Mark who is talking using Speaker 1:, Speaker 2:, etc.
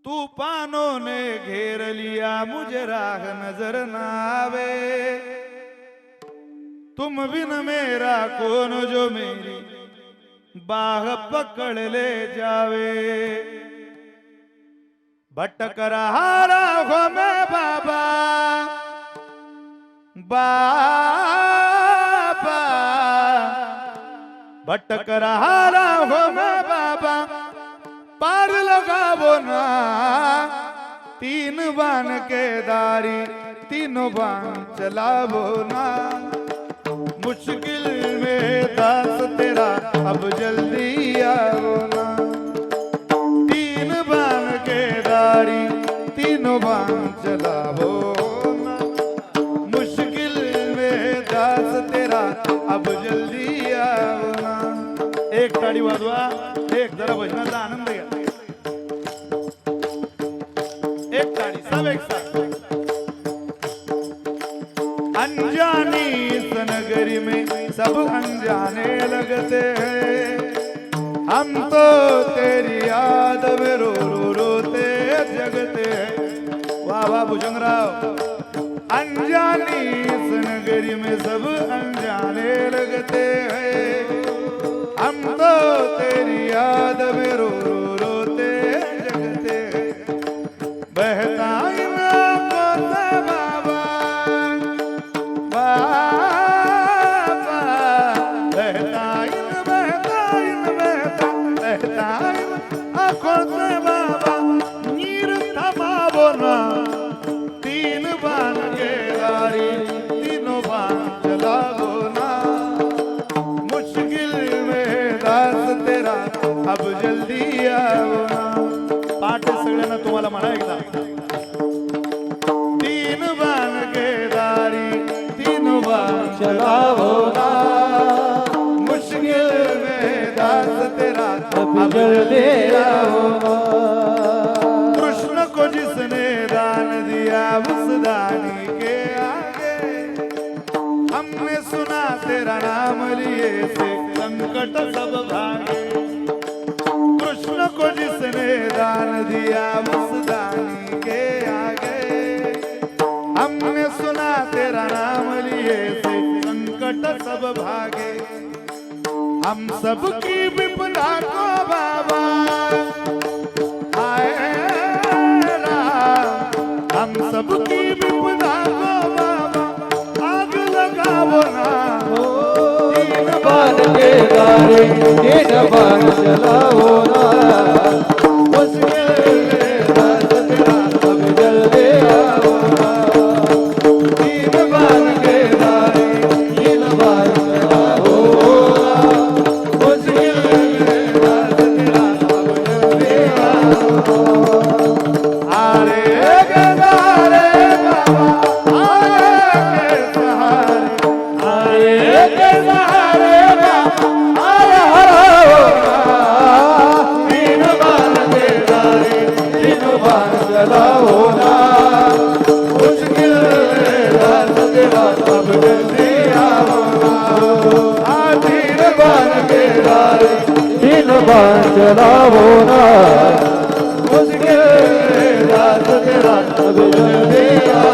Speaker 1: तूफानों ने घेर लिया मुझे राह नजर न आवे। तुम बिन मेरा कौन जो मेरी बाह पकड़ ले जावे। भटक रहा हो मैं बाबा बाबा, भटक रहा हो मैं बाबा, पार लगावो ना तीन बान के दारी, तीनों बान चलावो ना। मुश्किल में दास तेरा अब जल्दी आओ ना। तीन बान के दारी, तीनों बान चलावो ना। मुश्किल में दास तेरा अब जल्दी आओ ना। एक ताड़ी वाजवा, एक जरा भजनाचा आनंद घ्या। एक ताड़ी सब एक साथ। अनजानी इस नगरी में सब अनजाने लगते हैं। हम तो तेरी याद में रो रो रोते जगते हैं। वाह वाह भुजंगराव। अनजानी इस नगरी में सब अनजाने लगते हैं। हम तो तेरी याद में रो रो रोते जगते हैं। बहता इन आंखों से बाबा बाबा, बहता इन आंखों से बाबा, नीर थमावो ना तीन बान के दारी, तीनों बान चलावो ना। मुश्किल में दास तेरा अब जल्दी आओ ना। पाठ सगळ्यांना तुम्हाला म्हणा एकदा। तीन बान के दारी, तीनों बान चलावो ना। मुश्किल में दास तेरा अब जल्दी आओ ना। कृष्ण को जिसने दान दिया उस दानी के आगे, हमने सुना तेरा नाम लिए से संकट सब भागे। कृष्ण को जिसने दान दिया उस दानी के आगे, हमने सुना तेरा नाम लिए से संकट सब भागे। हम सबकी विपदा को बाबा आए राम, हम सबकी विपदा को बाबा आग लगावो ना। तीन बान के दारी, तीन बान चलावो ना। मुश्किल में दास तेरा अब जल्दी आओ ना। तीन बान के दारी, तीन बान चलावो ना। मुश्किल में दास तेरा अब जल्दी आओ ना। आरे गदारे बाबा आरे के सहारे, आरे के सहारे बाबा आरे हरो ना। तीन बान के दारी, तीन बान चलावो ना। मुश्किल में दास तेरा अब जल्दी आओ ना। तीन बान के दारी, तीन बान चलावो ना। मुश्किल में दास तेरा अब जल्दी आओ।